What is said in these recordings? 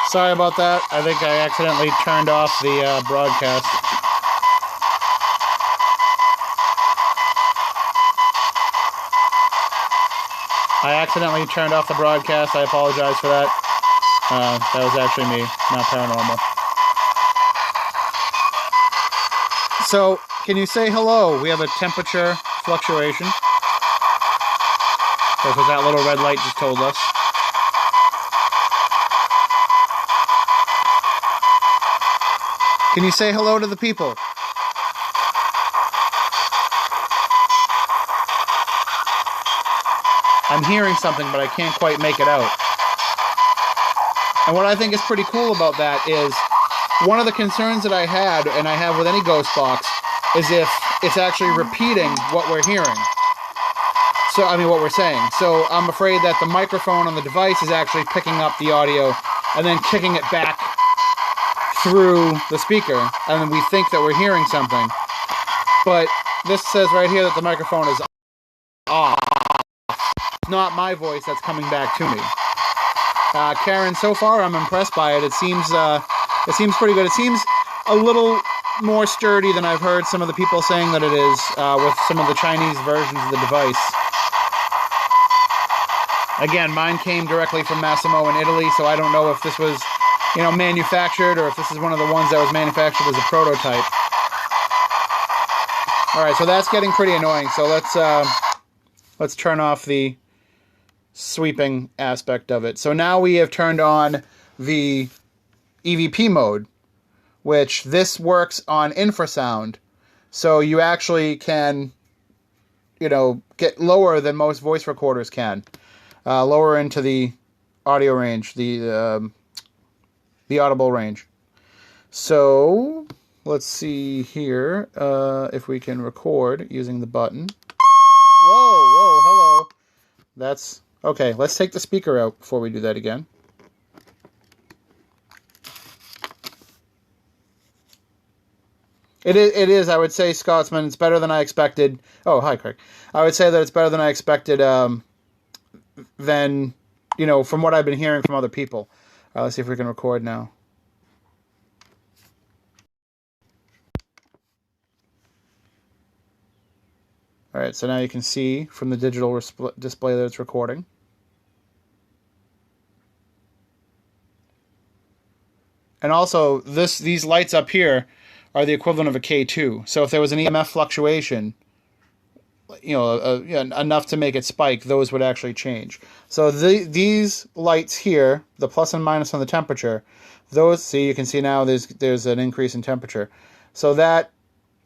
Sorry about that. I think I accidentally turned off the broadcast. I accidentally turned off the broadcast. I apologize for that. That was actually me, not paranormal. So, can you say hello? We have a temperature fluctuation. That's what that little red light just told us. Can you say hello to the people? I'm hearing something, but I can't quite make it out. And what I think is pretty cool about that is one of the concerns that I had, and I have with any ghost box, is if it's actually repeating what we're hearing. So, I mean, what we're saying. So I'm afraid that the microphone on the device is actually picking up the audio and then kicking it back through the speaker, and then we think that we're hearing something. But this says right here that the microphone is off. It's not my voice that's coming back to me. Karen, so far I'm impressed by it. It seems pretty good. It seems a little more sturdy than I've heard some of the people saying that it is with some of the Chinese versions of the device. Again, mine came directly from Massimo in Italy, so I don't know if this was, manufactured or if this is one of the ones that was manufactured as a prototype. All right, so that's getting pretty annoying. So let's turn off the sweeping aspect of it. So now we have turned on the EVP mode, which this works on infrasound. So you actually can, get lower than most voice recorders can. Lower into the audio range, the audible range. So let's see here if we can record using the button. Whoa, hello. That's okay. Let's take the speaker out before we do that again. It is, I would say, Scotsman, it's better than I expected. Oh, hi, Craig. I would say that it's better than I expected than, from what I've been hearing from other people. Let's see if we can record now. All right, so now you can see from the digital display that it's recording. And also, these lights up here are the equivalent of a K2. So if there was an EMF fluctuation, enough to make it spike, those would actually change. So these lights here, the plus and minus on the temperature, you can see now there's an increase in temperature. So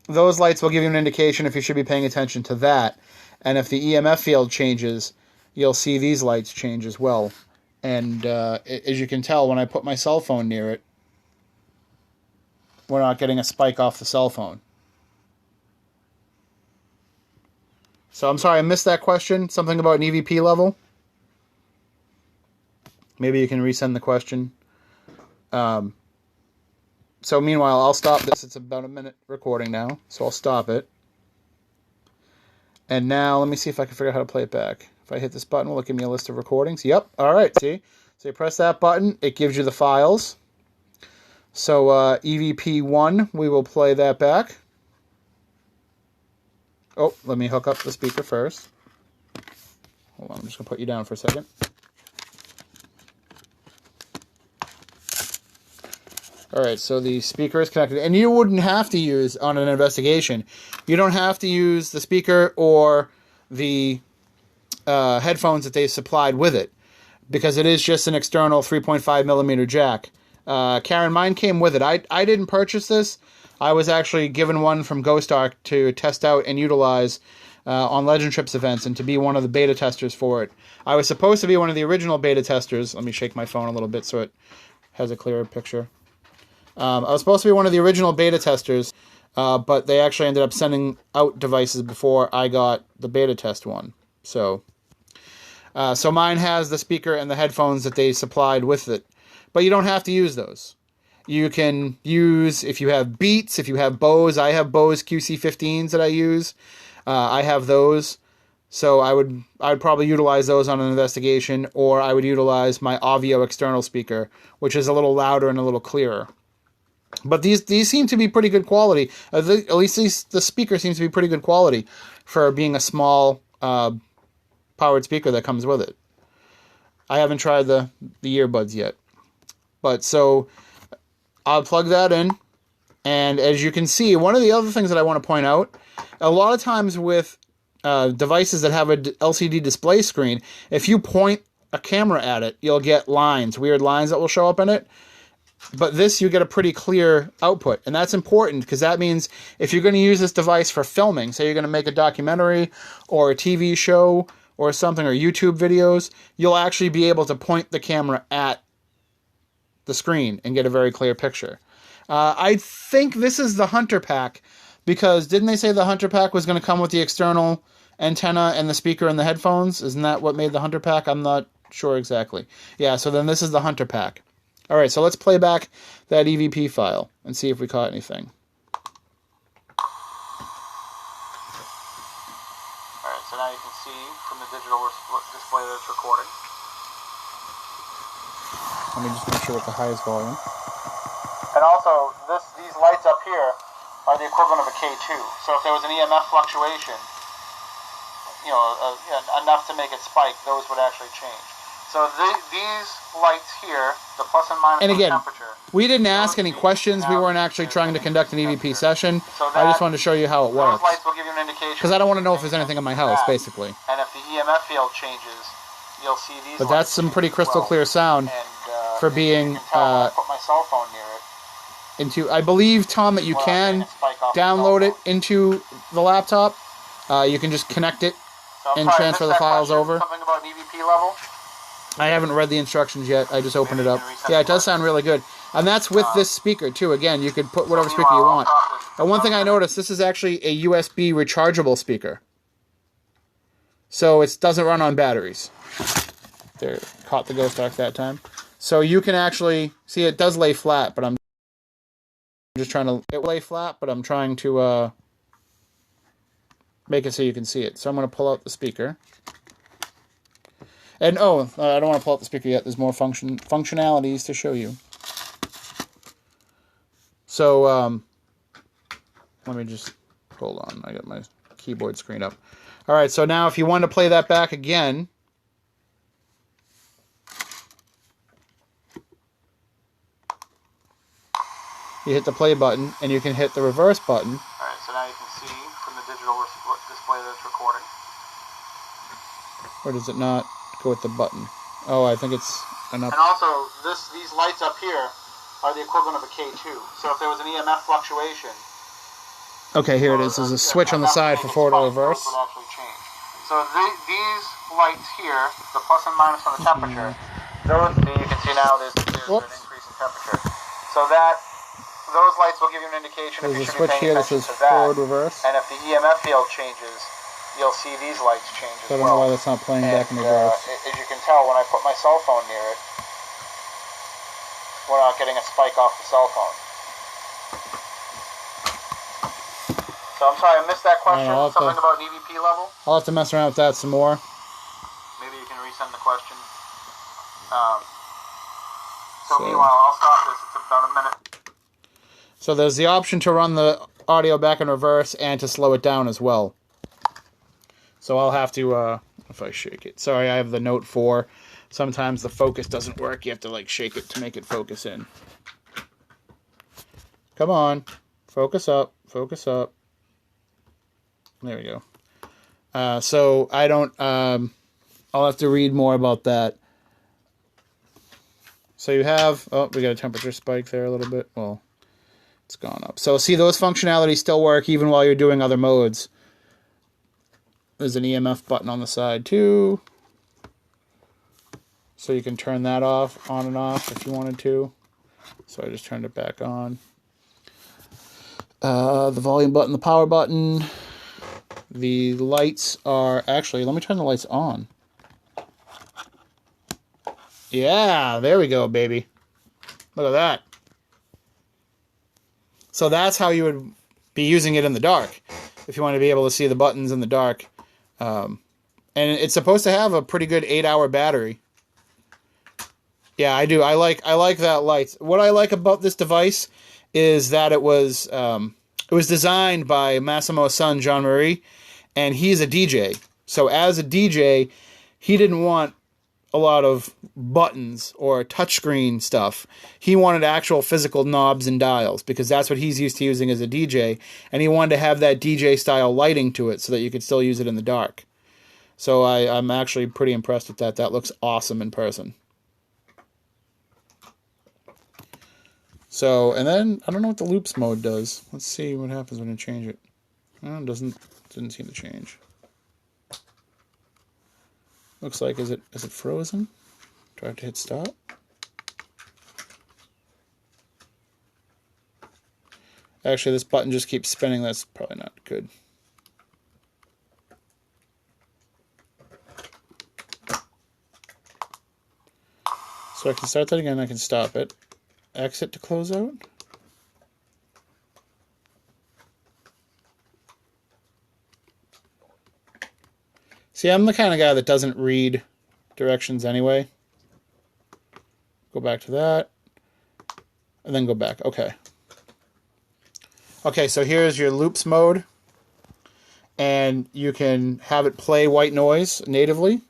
those lights will give you an indication if you should be paying attention to that. And if the EMF field changes, you'll see these lights change as well. And as you can tell, when I put my cell phone near it, we're not getting a spike off the cell phone. So I'm sorry, I missed that question. Something about an EVP level? Maybe you can resend the question. So meanwhile, I'll stop this. It's about a minute recording now, so I'll stop it. And now, let me see if I can figure out how to play it back. If I hit this button, will it give me a list of recordings? Yep, all right, see? So you press that button, it gives you the files. So EVP1, we will play that back. Oh, let me hook up the speaker first. Hold on, I'm just going to put you down for a second. All right, so the speaker is connected. And you wouldn't have to use, on an investigation, you don't have to use the speaker or the headphones that they supplied with it, because it is just an external 3.5 millimeter jack. Karen, mine came with it. I didn't purchase this. I was actually given one from GhostArk to test out and utilize on Legend Trips events and to be one of the beta testers for it. I was supposed to be one of the original beta testers. Let me shake my phone a little bit so it has a clearer picture. I was supposed to be one of the original beta testers, but they actually ended up sending out devices before I got the beta test one. So mine has the speaker and the headphones that they supplied with it. But you don't have to use those. You can use, if you have Beats, if you have Bose. I have Bose QC15s that I use. I have those. So I would probably utilize those on an investigation, or I would utilize my Avio external speaker, which is a little louder and a little clearer. But these seem to be pretty good quality. At least the speaker seems to be pretty good quality for being a small powered speaker that comes with it. I haven't tried the earbuds yet. But so I'll plug that in. And as you can see, one of the other things that I want to point out, a lot of times with devices that have a LCD display screen, if you point a camera at it, you'll get weird lines that will show up in it. But this, you get a pretty clear output. And that's important because that means if you're going to use this device for filming, say you're going to make a documentary or a TV show or something, or YouTube videos, you'll actually be able to point the camera at the screen and get a very clear picture. I think this is the Hunter Pack, because didn't they say the Hunter Pack was going to come with the external antenna and the speaker and the headphones? Isn't that what made the Hunter Pack? I'm not sure exactly. Yeah, so then this is the Hunter Pack. All right, so let's play back that EVP file and see if we caught anything. All right, so now you can see from the digital display that it's recording. Let me just make sure with the highest volume. And also, these lights up here are the equivalent of a K2. So if there was an EMF fluctuation, enough to make it spike, those would actually change. So these lights here, the plus and minus and again, temperature. We didn't ask any questions. We weren't actually trying to conduct an EVP session. I just wanted to show you how it works. Those lights will give you an indication. Because I don't want to know if there's anything in my house, basically. And if the EMF field changes, you'll see these. But that's some pretty crystal clear sound for being. I put my cell phone near it. I believe, Tom, that you can download it into the laptop. You can just connect it and transfer the files over. Something about EVP level? I haven't read the instructions yet. I just opened it up. Yeah, it does sound really good. And that's with this speaker, too. Again, you could put whatever speaker you want. And one thing I noticed, this is actually a USB rechargeable speaker. So it doesn't run on batteries. There, caught the GhostArk that time. So you can actually, see it does lay flat, but I'm just trying to, it lay flat, but I'm trying to make it so you can see it. So I'm going to pull out the speaker. And I don't want to pull out the speaker yet. There's more functionalities to show you. So let me just hold on. I got my keyboard screen up. All right. So now, if you want to play that back again, you hit the play button, and you can hit the reverse button. All right. So now you can see from the digital display that it's recording. Or does it not go with the button? Oh, I think it's enough. And also, these lights up here are the equivalent of a K2. So if there was an EMF fluctuation... Okay, here it is. There's a switch on the side for forward or reverse. Would actually change. So these lights here, the plus and minus on the temperature, those, you can see now there's an increase in temperature. So those lights will give you an indication if you should be paying attention to that. Forward, reverse. And if the EMF field changes, you'll see these lights change as well. So I don't know why that's not playing back in reverse. As you can tell, when I put my cell phone near it, we're not getting a spike off the cell phone. So I'm sorry, I missed that question. Something about an EVP level? I'll have to mess around with that some more. Maybe you can resend the question. So meanwhile, I'll stop this. It's about a minute. So there's the option to run the audio back in reverse and to slow it down as well. So I'll have to, if I shake it. Sorry, I have the Note 4. Sometimes the focus doesn't work. You have to, like, shake it to make it focus in. Come on. Focus up. Focus up. There we go. So I don't, I'll have to read more about that. So you have, we got a temperature spike there a little bit. Well, it's gone up. So see, those functionalities still work even while you're doing other modes. There's an EMF button on the side too. So you can turn that off, on and off if you wanted to. So I just turned it back on. The volume button, the power button. The lights are, actually, let me turn the lights on. Yeah, there we go, baby. Look at that. So that's how you would be using it in the dark. If you want to be able to see the buttons in the dark. And it's supposed to have a pretty good 8-hour battery. Yeah, I do. I like that light. What I like about this device is that it was designed by Massimo's son, Jean Marie, and he's a DJ. So as a DJ, he didn't want a lot of buttons or touchscreen stuff. He wanted actual physical knobs and dials because that's what he's used to using as a DJ, and he wanted to have that DJ style lighting to it so that you could still use it in the dark. So I'm actually pretty impressed with that. That looks awesome in person. So, and then, I don't know what the loops mode does. Let's see what happens when you change it. Oh, it didn't seem to change. Looks like, is it frozen? Do I have to hit stop? Actually, this button just keeps spinning. That's probably not good. So I can start that again. I can stop it. Exit to close out. See, I'm the kind of guy that doesn't read directions anyway. Go back to that. And then go back. Okay. Okay, so here's your loops mode. And you can have it play white noise natively.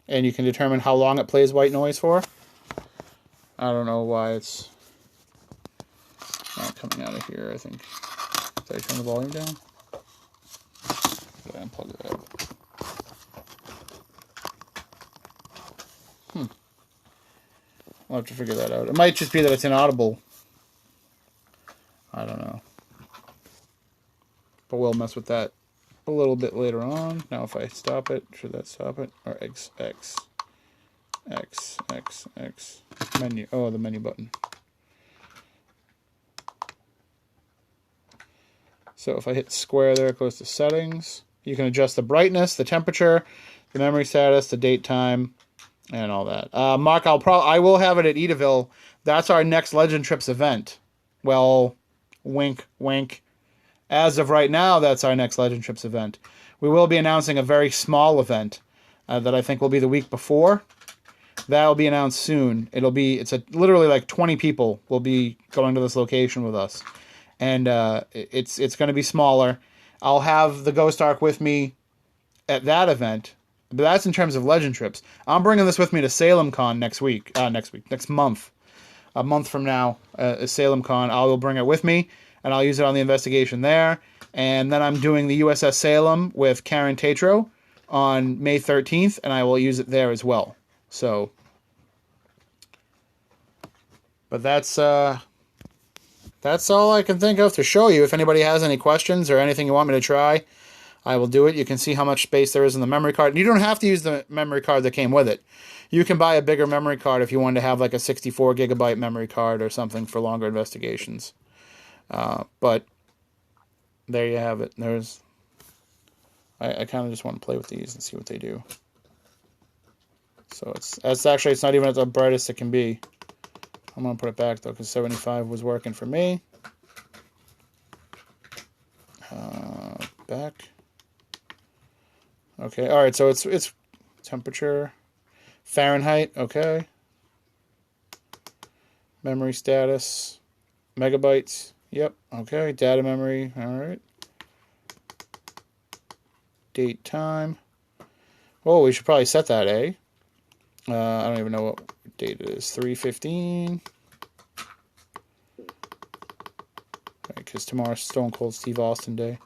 And you can determine how long it plays white noise for. I don't know why it's not coming out of here, I think. Did I turn the volume down? Did I unplug that? I'll have to figure that out. It might just be that it's inaudible. I don't know. But we'll mess with that a little bit later on. Now if I stop it, should that stop it? Or X, menu. Oh, the menu button. So if I hit square there, it goes to settings. You can adjust the brightness, the temperature, the memory status, the date, time, and all that. Mark, I will have it at Edaville. That's our next Legend Trips event. Well, wink, wink. As of right now, that's our next Legend Trips event. We will be announcing a very small event that I think will be the week before. That'll be announced soon. Literally like 20 people will be going to this location with us. And it's going to be smaller. I'll have the GhostArk with me at that event. But that's in terms of Legend Trips. I'm bringing this with me to SalemCon next month. A month from now is SalemCon. I will bring it with me, and I'll use it on the investigation there. And then I'm doing the USS Salem with Karen Tatro on May 13th, and I will use it there as well. So, but that's all I can think of to show you. If anybody has any questions or anything you want me to try, I will do it. You can see how much space there is in the memory card. And you don't have to use the memory card that came with it. You can buy a bigger memory card if you wanted to have like a 64 gigabyte memory card or something for longer investigations. But there you have it. I kind of just want to play with these and see what they do. So it's not even at the brightest it can be. I'm going to put it back though because 75 was working for me. Back. Okay, all right, so it's temperature, Fahrenheit, okay. Memory status, megabytes, yep, okay. Data memory, all right. Date, time. Oh, we should probably set that, eh? I don't even know what date it is. 3/15. Because tomorrow's Stone Cold Steve Austin Day.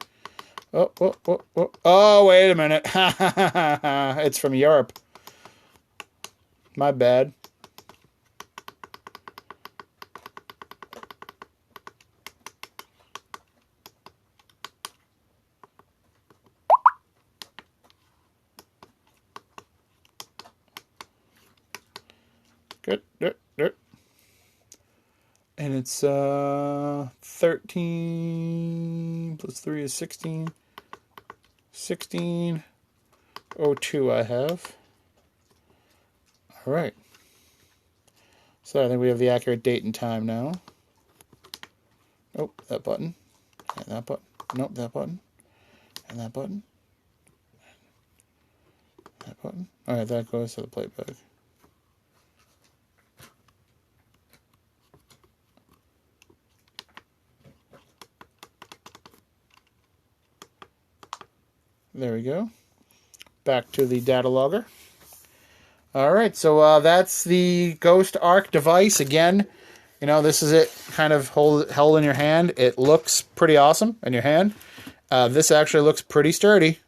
Oh, wait a minute. It's from Europe. My bad. Good. And it's 13 plus 3 is 16. 16:02 I have. All right. So I think we have the accurate date and time now. Oh, that button. And that button. Nope, that button. And that button. That button. Alright, that goes to the playback. There we go. Back to the data logger. Alright, so that's the GhostArk device. Again, you know, this is it kind of held in your hand. It looks pretty awesome in your hand. This actually looks pretty sturdy.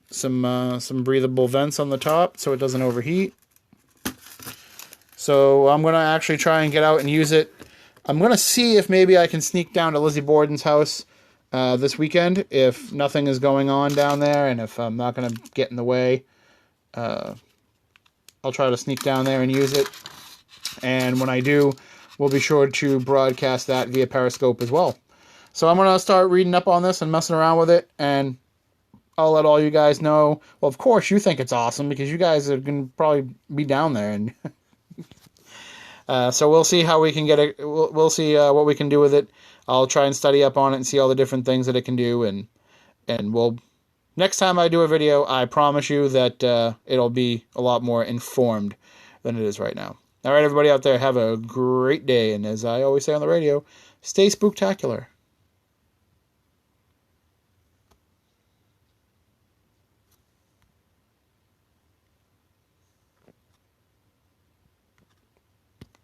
Some breathable vents on the top so it doesn't overheat. So I'm going to actually try and get out and use it. I'm going to see if maybe I can sneak down to Lizzie Borden's house this weekend if nothing is going on down there and if I'm not going to get in the way. I'll try to sneak down there and use it. And when I do, we'll be sure to broadcast that via Periscope as well. So I'm going to start reading up on this and messing around with it, and I'll let all you guys know. Well, of course, you think it's awesome because you guys are going to probably be down there. And so we'll see how we can get it. We'll see what we can do with it. I'll try and study up on it and see all the different things that it can do. And we'll, next time I do a video, I promise you that it'll be a lot more informed than it is right now. All right, everybody out there, have a great day. And as I always say on the radio, stay spooktacular.